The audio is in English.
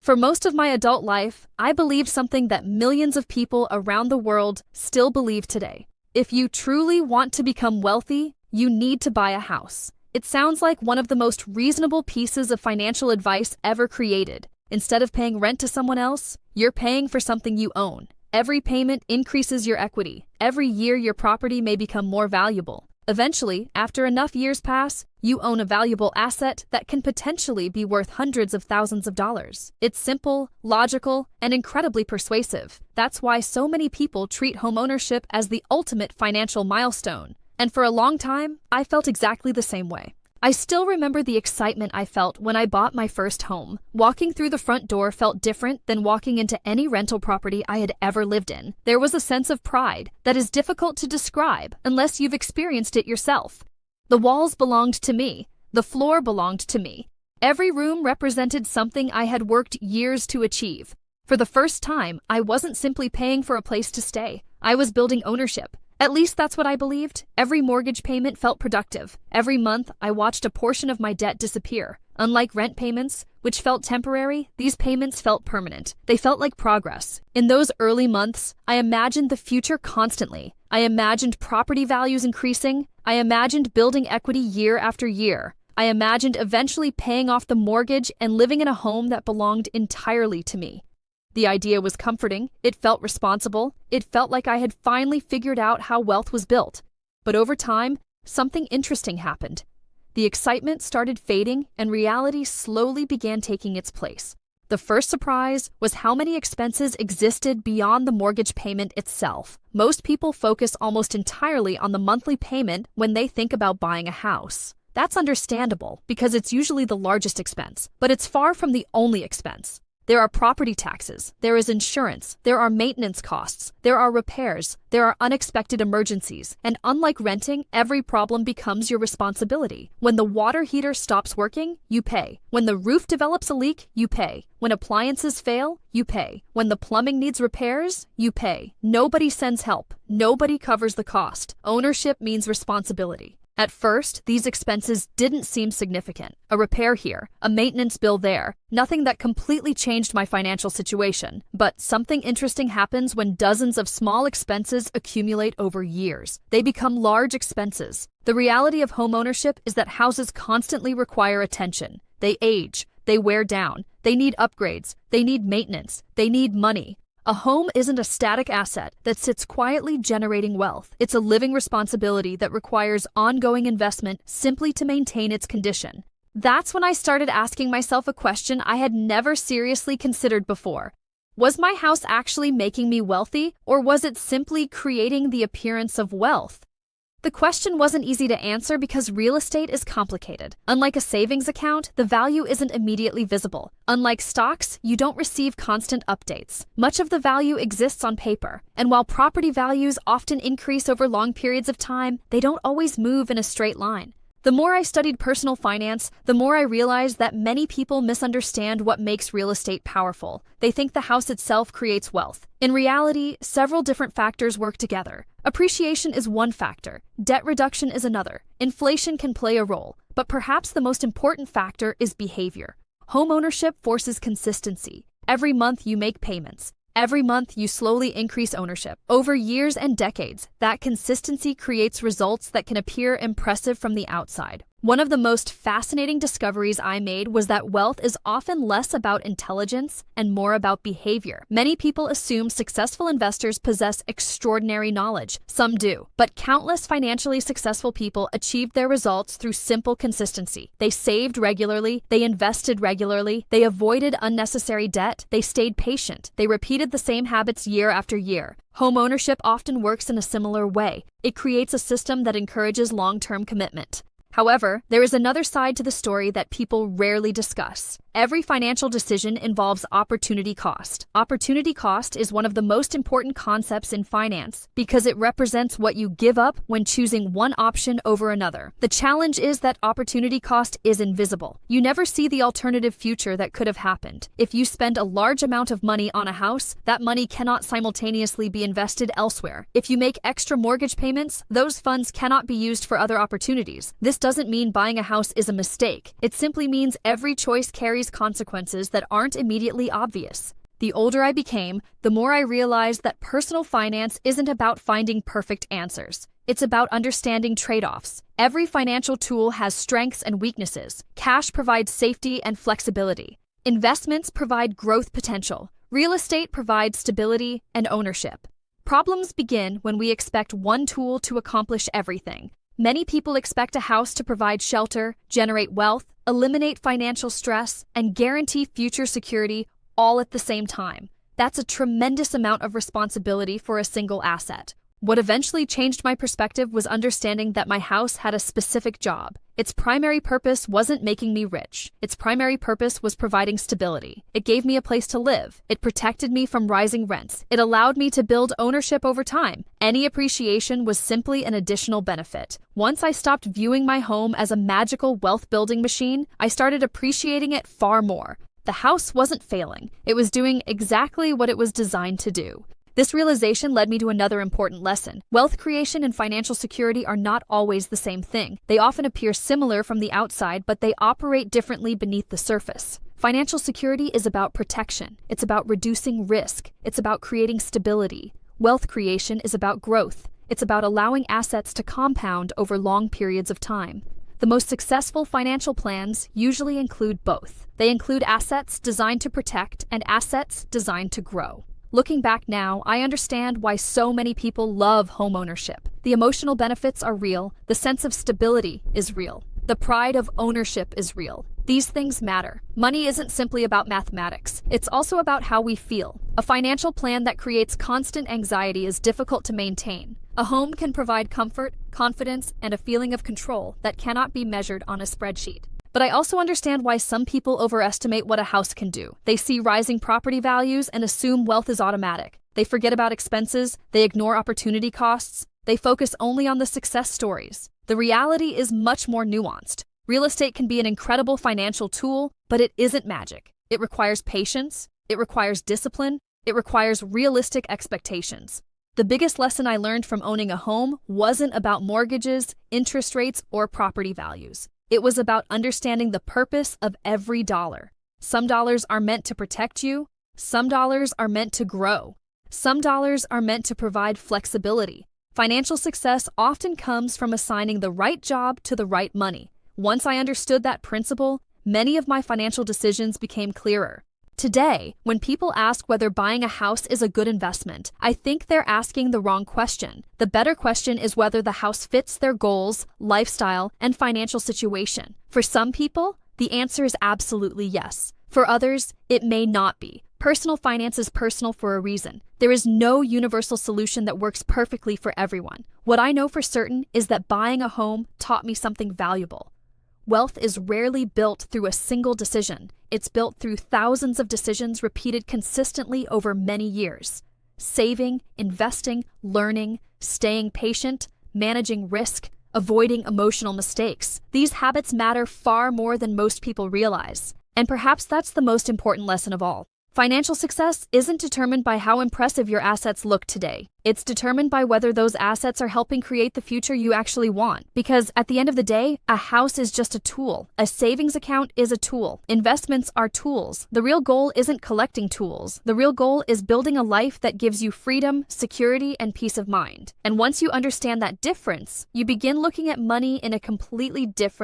For most of my adult life, I believed something that millions of people around the world still believe today. If you truly want to become wealthy, you need to buy a house. It sounds like one of the most reasonable pieces of financial advice ever created. Instead of paying rent to someone else, you're paying for something you own. Every payment increases your equity. Every year your property may become more valuable. Eventually, after enough years pass, you own a valuable asset that can potentially be worth hundreds of thousands of dollars. It's simple, logical, and incredibly persuasive. That's why so many people treat homeownership as the ultimate financial milestone. And for a long time, I felt exactly the same way. I still remember the excitement I felt when I bought my first home. Walking through the front door felt different than walking into any rental property I had ever lived in. There was a sense of pride that is difficult to describe unless you've experienced it yourself. The walls belonged to me. The floor belonged to me. Every room represented something I had worked years to achieve. For the first time, I wasn't simply paying for a place to stay. I was building ownership. At least that's what I believed. Every mortgage payment felt productive. Every month, I watched a portion of my debt disappear. Unlike rent payments, which felt temporary, these payments felt permanent. They felt like progress. In those early months, I imagined the future constantly. I imagined property values increasing. I imagined building equity year after year. I imagined eventually paying off the mortgage and living in a home that belonged entirely to me. The idea was comforting, it felt responsible, it felt like I had finally figured out how wealth was built. But over time, something interesting happened. The excitement started fading and reality slowly began taking its place. The first surprise was how many expenses existed beyond the mortgage payment itself. Most people focus almost entirely on the monthly payment when they think about buying a house. That's understandable because it's usually the largest expense, but it's far from the only expense. There are property taxes, there is insurance, there are maintenance costs, there are repairs, there are unexpected emergencies, and unlike renting, every problem becomes your responsibility. When the water heater stops working, you pay. When the roof develops a leak, you pay. When appliances fail, you pay. When the plumbing needs repairs, you pay. Nobody sends help. Nobody covers the cost. Ownership means responsibility. At first, these expenses didn't seem significant. A repair here, a maintenance bill there, nothing that completely changed my financial situation. But something interesting happens when dozens of small expenses accumulate over years. They become large expenses. The reality of homeownership is that houses constantly require attention. They age, they wear down, they need upgrades, they need maintenance, they need money. A home isn't a static asset that sits quietly generating wealth. It's a living responsibility that requires ongoing investment simply to maintain its condition. That's when I started asking myself a question I had never seriously considered before. Was my house actually making me wealthy, or was it simply creating the appearance of wealth? The question wasn't easy to answer because real estate is complicated. Unlike a savings account, the value isn't immediately visible. Unlike stocks, you don't receive constant updates. Much of the value exists on paper. And while property values often increase over long periods of time, they don't always move in a straight line. The more I studied personal finance, the more I realized that many people misunderstand what makes real estate powerful. They think the house itself creates wealth. In reality, several different factors work together. Appreciation is one factor. Debt reduction is another. Inflation can play a role. But perhaps the most important factor is behavior. Homeownership forces consistency. Every month you make payments. Every month, you slowly increase ownership. Over years and decades, that consistency creates results that can appear impressive from the outside. One of the most fascinating discoveries I made was that wealth is often less about intelligence and more about behavior. Many people assume successful investors possess extraordinary knowledge. Some do, but countless financially successful people achieved their results through simple consistency. They saved regularly, they invested regularly, they avoided unnecessary debt, they stayed patient, they repeated the same habits year after year. Homeownership often works in a similar way. It creates a system that encourages long-term commitment. However, there is another side to the story that people rarely discuss. Every financial decision involves opportunity cost. Opportunity cost is one of the most important concepts in finance because it represents what you give up when choosing one option over another. The challenge is that opportunity cost is invisible. You never see the alternative future that could have happened. If you spend a large amount of money on a house, that money cannot simultaneously be invested elsewhere. If you make extra mortgage payments, those funds cannot be used for other opportunities. This doesn't mean buying a house is a mistake. It simply means every choice carries carries consequences that aren't immediately obvious. The older I became, the more I realized that personal finance isn't about finding perfect answers. It's about understanding trade-offs. Every financial tool has strengths and weaknesses. Cash provides safety and flexibility. Investments provide growth potential. Real estate provides stability and ownership. Problems begin when we expect one tool to accomplish everything. Many people expect a house to provide shelter, generate wealth, eliminate financial stress, and guarantee future security all at the same time. That's a tremendous amount of responsibility for a single asset. What eventually changed my perspective was understanding that my house had a specific job. Its primary purpose wasn't making me rich. Its primary purpose was providing stability. It gave me a place to live. It protected me from rising rents. It allowed me to build ownership over time. Any appreciation was simply an additional benefit. Once I stopped viewing my home as a magical wealth-building machine, I started appreciating it far more. The house wasn't failing. It was doing exactly what it was designed to do. This realization led me to another important lesson. Wealth creation and financial security are not always the same thing. They often appear similar from the outside, but they operate differently beneath the surface. Financial security is about protection. It's about reducing risk. It's about creating stability. Wealth creation is about growth. It's about allowing assets to compound over long periods of time. The most successful financial plans usually include both. They include assets designed to protect and assets designed to grow. Looking back now, I understand why so many people love homeownership. The emotional benefits are real. The sense of stability is real. The pride of ownership is real. These things matter. Money isn't simply about mathematics. It's also about how we feel. A financial plan that creates constant anxiety is difficult to maintain. A home can provide comfort, confidence, and a feeling of control that cannot be measured on a spreadsheet. But I also understand why some people overestimate what a house can do. They see rising property values and assume wealth is automatic. They forget about expenses, they ignore opportunity costs, they focus only on the success stories. The reality is much more nuanced. Real estate can be an incredible financial tool, but it isn't magic. It requires patience, it requires discipline, it requires realistic expectations. The biggest lesson I learned from owning a home wasn't about mortgages, interest rates, or property values. It was about understanding the purpose of every dollar. Some dollars are meant to protect you. Some dollars are meant to grow. Some dollars are meant to provide flexibility. Financial success often comes from assigning the right job to the right money. Once I understood that principle, many of my financial decisions became clearer. Today, when people ask whether buying a house is a good investment, I think they're asking the wrong question. The better question is whether the house fits their goals, lifestyle, and financial situation. For some people, the answer is absolutely yes. For others, it may not be. Personal finance is personal for a reason. There is no universal solution that works perfectly for everyone. What I know for certain is that buying a home taught me something valuable. Wealth is rarely built through a single decision. It's built through thousands of decisions repeated consistently over many years. Saving, investing, learning, staying patient, managing risk, avoiding emotional mistakes. These habits matter far more than most people realize. And perhaps that's the most important lesson of all. Financial success isn't determined by how impressive your assets look today. It's determined by whether those assets are helping create the future you actually want. Because at the end of the day, a house is just a tool. A savings account is a tool. Investments are tools. The real goal isn't collecting tools. The real goal is building a life that gives you freedom, security, and peace of mind. And once you understand that difference, you begin looking at money in a completely different